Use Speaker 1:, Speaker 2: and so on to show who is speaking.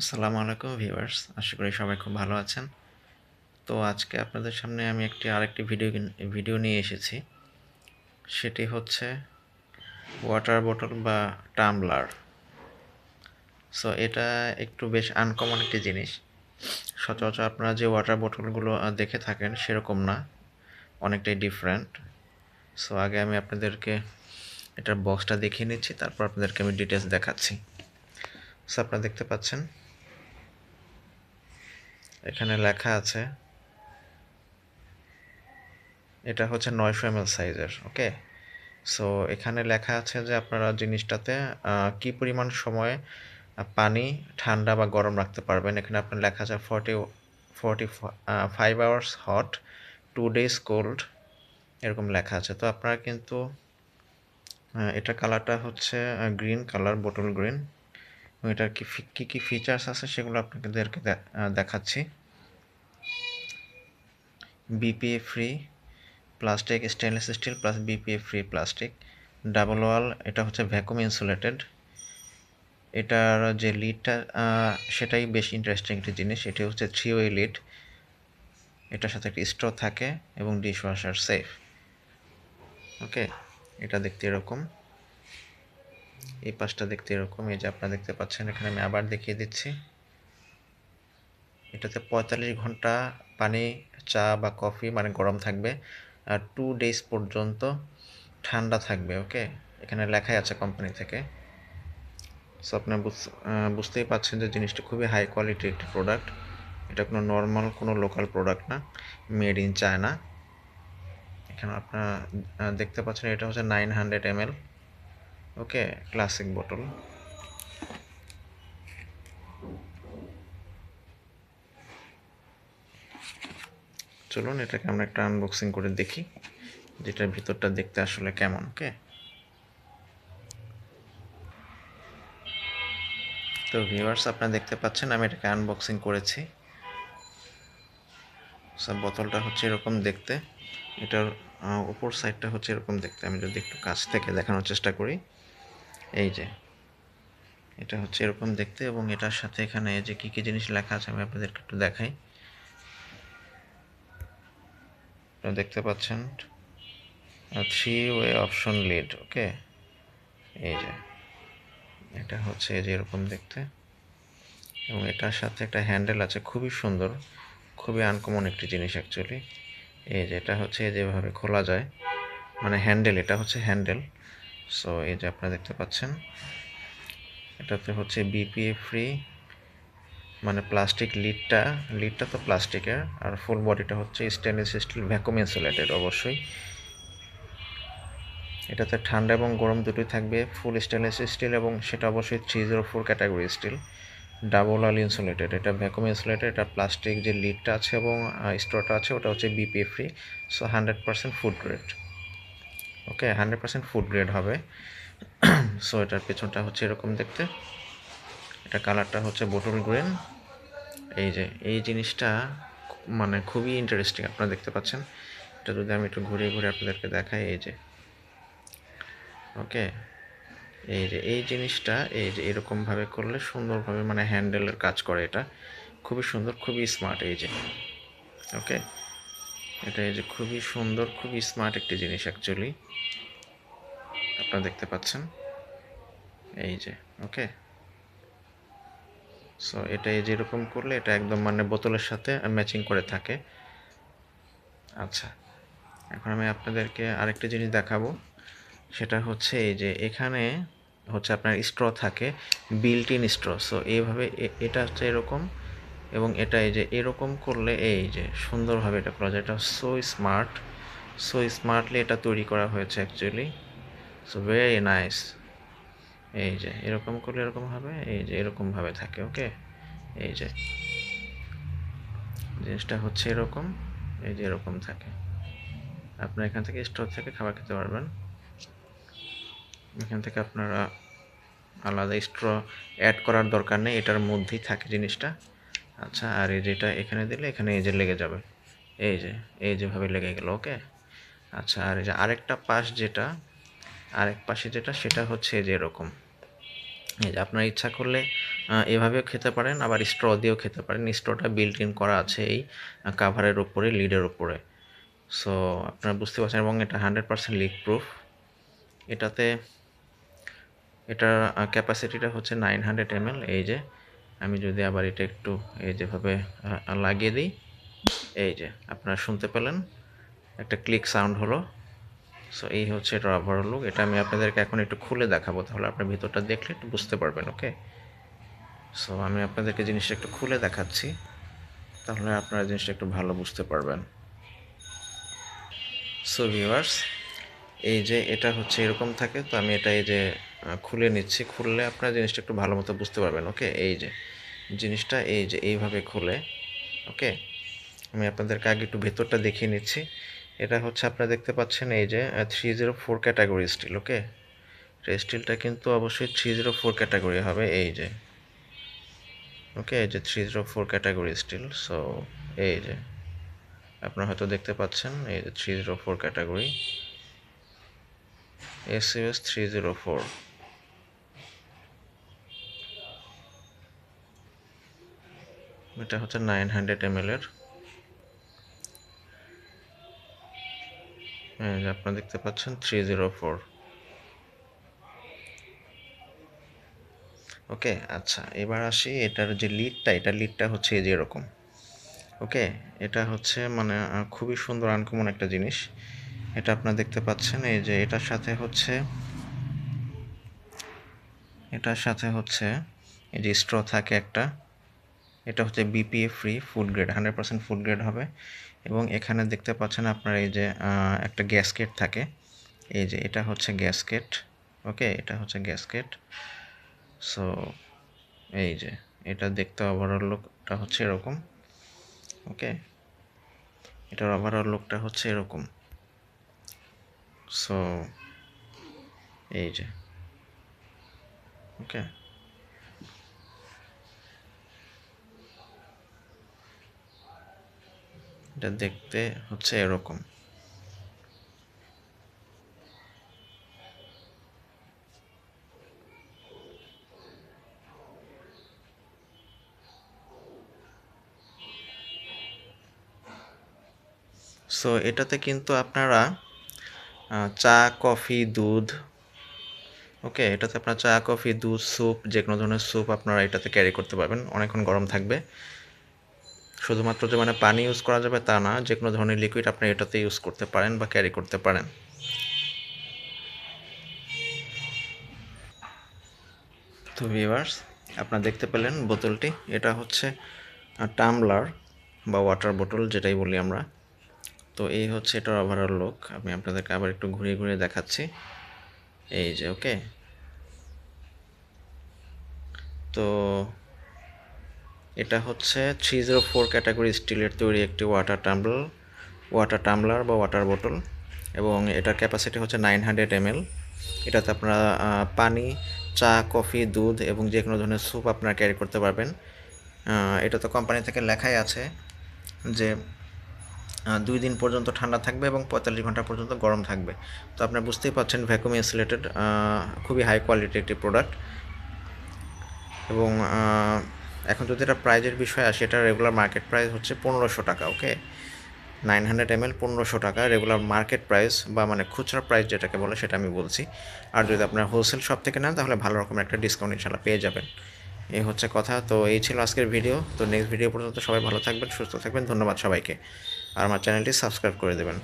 Speaker 1: আসসালামু আলাইকুম ভিউয়ার্স, আশা করি সবাই খুব ভালো আছেন। তো আজকে আপনাদের সামনে আমি আরেকটি ভিডিও নিয়ে এসেছি। সেটি হচ্ছে ওয়াটার বোতল বা টাম্বলার। সো এটা একটু বেশ আনকমন একটি জিনিস। সচরাচর আপনারা যে ওয়াটার বোতলগুলো দেখে থাকেন সেরকম না, অনেকটাই ডিফারেন্ট। সো আগে আমি আপনাদেরকে এটার বক্সটা দেখিয়ে নিচ্ছি, তারপর আপনাদেরকে আমি ডিটেলস দেখাচ্ছি। সো আপনারা দেখতে পাচ্ছেন এখানে লেখা আছে, এটা হচ্ছে 900 ml সাইজের। ওকে, সো এখানে লেখা আছে যে আপনারা জিনিসটাতে কি পরিমাণ সময় পানি ঠান্ডা বা গরম রাখতে পারবেন। এখানে আপনার লেখা আছে 45 আওয়ার্স হট, 2 days কোল্ড, এরকম লেখা আছে। তো আপনারা কিন্তু এটা কালারটা হচ্ছে গ্রিন কালার, বোটল গ্রিন। এবং এটার কি ফিচার্স আছে সেগুলো আপনাদেরকে দেখাচ্ছি। BPA free plastic, stainless steel plus BPA free plastic, double wall. এটা হচ্ছে ভ্যাকুয়াম ইনসুলেটেড। এটার যে লিডটা সেটাই বেশ ইন্টারেস্টিং একটি জিনিস। এটি হচ্ছে 3 ওয়ে লিড। এটার সাথে একটি স্ট্র থাকে এবং ডিশওয়াশার সেফ। ওকে, এটা দেখতে এরকম, এই পাশটা দেখতে এরকম। এই যে আপনারা দেখতে পাচ্ছেন, এখানে আমি আবার দেখিয়ে দিচ্ছি। এটাতে 45 ঘন্টা পানি, চা বা কফি মানে গরম থাকবে, আর 2 days পর্যন্ত ঠান্ডা থাকবে। ওকে, এখানে লেখাই আছে কোম্পানি থেকে। সো আপনারা বুঝতেই পাচ্ছেন যে জিনিসটা খুবই হাই কোয়ালিটির একটি প্রোডাক্ট। এটা কোনো নর্মাল কোনো লোকাল প্রোডাক্ট না, মেড ইন চায়না। এখানে আপনারা দেখতে পাচ্ছেন এটা হচ্ছে 900 ml। ওকে, ক্লাসিক বোতল। চলুন এটাকে আমরা একটা আনবক্সিং করে দেখি, যেটার ভিতরটা দেখতে আসলে কেমন। ওকে, তো ভিউয়ার্স আপনারা দেখতে পাচ্ছেন আমি এটাকে আনবক্সিং করেছি। সব বোতলটা হচ্ছে এরকম দেখতে, এটার উপর সাইডটা হচ্ছে এরকম দেখতে। আমি যদি একটু কাছ থেকে দেখানোর চেষ্টা করি, এই যে এটা হচ্ছে এরকম দেখতে, এবং এটার সাথে এখানে যে কী কী জিনিস লেখা আছে আমি আপনাদেরকে একটু দেখাই। আপনারা দেখতে পাচ্ছেন 3 ওয়ে অপশন লিড। ওকে, এই যে এটা হচ্ছে এই যে এরকম দেখতে, এবং এটার সাথে একটা হ্যান্ডেল আছে, খুবই সুন্দর, খুবই আনকমন একটি জিনিস অ্যাকচুয়ালি। এই যে এটা হচ্ছে যেভাবে খোলা যায়, মানে হ্যান্ডেল, এটা হচ্ছে হ্যান্ডেল। সো এই যে আপনারা দেখতে পাচ্ছেন, এটাতে হচ্ছে বিপিএ ফ্রি, মানে প্লাস্টিক লিডটা তো প্লাস্টিকের, আর ফুল বডিটা হচ্ছে স্টেনলেস স্টিল ভ্যাকুয়াম ইনসুলেটেড অবশ্যই। এটাতে ঠান্ডা এবং গরম দুটোই থাকবে, ফুল স্টেনলেস স্টিল, এবং সেটা অবশ্যই 304 category steel, double wall insulated. এটা ভ্যাকুয়াম ইনসুলেটেড, এটা প্লাস্টিক যে লিডটা আছে এবং স্ট্রটা আছে ওটা হচ্ছে BPA free. So 100% food grade. Okay, 100% food grade হবে। সো এটার পেছনটা হচ্ছে এরকম দেখতে, এটা কালারটা হচ্ছে বোটল গ্রিন। এই যে এই জিনিসটা মানে খুবই ইন্টারেস্টিং, আপনারা দেখতে পাচ্ছেন। এটা যদি আমি একটু ঘুরিয়ে ঘুরে আপনাদেরকে দেখাই, এই যে ওকে, এই যে এই জিনিসটা এই যে এরকমভাবে করলে সুন্দরভাবে মানে হ্যান্ডেলের কাজ করে। এটা খুবই সুন্দর, খুবই স্মার্ট। এই যে ওকে, এটা এই যে খুবই সুন্দর, খুবই স্মার্ট একটি জিনিস অ্যাকচুয়ালি, আপনারা দেখতে পাচ্ছেন। এই যে ওকে, সো এটা এই যেরকম করলে এটা একদম মানে বোতলের সাথে ম্যাচিং করে থাকে। আচ্ছা, এখন আমি আপনাদেরকে আরেকটা জিনিস দেখাবো। সেটা হচ্ছে এই যে এখানে হচ্ছে আপনার স্ট্র থাকে, বিল্ট ইন স্ট্র। সো এইভাবে এটা হচ্ছে এরকম, এবং এটা এই যে এরকম করলে এই যে সুন্দরভাবে এটা করা যায়। এটা সো স্মার্টলি এটা তৈরি করা হয়েছে অ্যাকচুয়ালি। So very nice. এই যে এরকম করলে এরকম হবে, এই যে এরকমভাবে থাকে। ওকে, এই যে জিনিসটা হচ্ছে এরকম, এই যে এরকম থাকে। আপনারা এখান থেকে স্টোর থেকে খাবার খেতে পারবেন। এখান থেকে আপনারা আলাদা স্ট্র অ্যাড করার দরকার নেই, এটার মধ্যেই থাকে জিনিসটা। আচ্ছা, আর এই যেটা এখানে দিলে এখানে এই যে লেগে যাবে, এই যে এই যেভাবে লেগে গেল। ওকে, আচ্ছা, আর এই যে আরেকটা পাশ যেটা, আরেক পাশে যেটা, সেটা হচ্ছে যে এরকম। এই যে আপনার ইচ্ছা করলে এভাবেও খেতে পারেন, আবার স্ট্র দিয়েও খেতে পারেন। স্ট্রটা বিল্ট ইন করা আছে এই কাভারের উপরে, লিডের উপরে। সো আপনারা বুঝতে পারছেন, এবং এটা 100% লিক প্রুফ। এটার ক্যাপাসিটিটা হচ্ছে 900 ml। এই যে আমি যদি আবার এটা একটু এই যেভাবে লাগিয়ে দিই, এই যে আপনারা শুনতে পেলেন একটা ক্লিক সাউন্ড হলো। সো এই হচ্ছে এটার ওভারঅল লুক। এটা আমি আপনাদেরকে এখন একটু খুলে দেখাবো, তাহলে আপনার ভিতরটা দেখলে একটু বুঝতে পারবেন। ওকে, সো আমি আপনাদেরকে জিনিসটা একটু খুলে দেখাচ্ছি, তাহলে আপনারা জিনিসটা একটু ভালো বুঝতে পারবেন। সো ভিউয়ার্স, এই যে এটা হচ্ছে এরকম থাকে, তো আমি এটা এই যে খুলে নিচ্ছি। খুললে আপনারা জিনিসটা একটু ভালো মতো বুঝতে পারবেন। ওকে, এই যে জিনিসটা এই যে এইভাবে খুলে। ওকে, আমি আপনাদেরকে আগে একটু ভেতরটা দেখিয়ে নিচ্ছি। এটা হচ্ছে আপনারা দেখতে পাচ্ছেন এই যে 304 ক্যাটাগরি স্টিল। ওকে, স্টিলটা কিন্তু অবশ্যই 304 ক্যাটাগরি হবে। এই যে ওকে, এই যে 304 ক্যাটাগরি স্টিল। সো এই যে আপনারা হয়তো দেখতে পাচ্ছেন এই যে 304 ক্যাটাগরি, SUS 304। এটা হচ্ছে 900 ml এর। হ্যাঁ, আপনারা দেখতে পাচ্ছেন 304। ওকে, আচ্ছা, এবার আসি এটার যে লিডটা, এটা লিডটা হচ্ছে এই যে এরকম। ওকে, এটা হচ্ছে মানে খুবই সুন্দর আনকমন একটা জিনিস। এটা আপনারা দেখতে পাচ্ছেন এই যে এটার সাথে হচ্ছে এই যে স্ট্র থাকে একটা। এটা হচ্ছে BPA free, food grade, 100% food grade হবে। এবং এখানে দেখতে পাচ্ছেন আপনার এই যে একটা গ্যাসকেট থাকে। এই যে এটা হচ্ছে গ্যাসকেট। ওকে, এটা হচ্ছে গ্যাসকেট। সো এই যে এটা দেখতে ওভারঅল লুকটা হচ্ছে এরকম। ওকে, এটার ওভারঅল লুকটা হচ্ছে এরকম। সো এই যে ওকে, এটা দেখতে হচ্ছে এরকম। সো এটাতে কিন্তু আপনারা চা, কফি, দুধ, ওকে, এটাতে আপনার চা, কফি, দুধ, স্যুপ, যে কোনো ধরনের স্যুপ আপনারা এটাতে ক্যারি করতে পারবেন। অনেকক্ষণ গরম থাকবে। শুধুমাত্র যে মানে পানি ইউজ করা যাবে তা না, যে কোনো ধরনের লিকুইড আপনি এটাতে ইউজ করতে পারেন বা ক্যারি করতে পারেন। তো ভিউয়ার্স, আপনারা দেখতে পেলেন বোতলটি। এটা হচ্ছে টাম্বলার বা ওয়াটার বোতল, যেটাই বলি আমরা। তো এই হচ্ছে এটার ওভারঅল লুক। আমি আপনাদেরকে আবার একটু ঘুরিয়ে ঘুরিয়ে দেখাচ্ছি। এই যে ওকে, তো এটা হচ্ছে 304 ক্যাটাগরি স্টিলের তৈরি একটি ওয়াটার টাম্বলার বা ওয়াটার বোতল, এবং এটার ক্যাপাসিটি হচ্ছে 900 ml। এটাতে আপনারা পানি, চা, কফি, দুধ এবং যে কোনো ধরনের স্যুপ আপনারা ক্যারি করতে পারবেন। এটা তো কোম্পানি থেকে লেখাই আছে যে 2 দিন পর্যন্ত ঠান্ডা থাকবে এবং 45 ঘন্টা পর্যন্ত গরম থাকবে। তো আপনারা বুঝতেই পারছেন ভ্যাকুয়াম ইনসুলেটেড, খুবই হাই কোয়ালিটির একটি প্রোডাক্ট। এবং এখন যদি এটা প্রাইজের বিষয় আসে, এটা রেগুলার মার্কেট প্রাইস হচ্ছে 1500 টাকা। ওকে, 900 ml 1500 টাকা রেগুলার মার্কেট প্রাইস, বা মানে খুচরা প্রাইস যেটাকে বলে সেটা আমি বলছি। আর যদি আপনার হোলসেল শপ থেকে নেন তাহলে ভালো রকমের একটা ডিসকাউন্ট ইনশাল্লাহ পেয়ে যাবেন। এই হচ্ছে কথা। তো এই ছিল আজকের ভিডিও। তো নেক্সট ভিডিও পর্যন্ত সবাই ভালো থাকবেন, সুস্থ থাকবেন। ধন্যবাদ সবাইকে, আর আমার চ্যানেলটি সাবস্ক্রাইব করে দেবেন।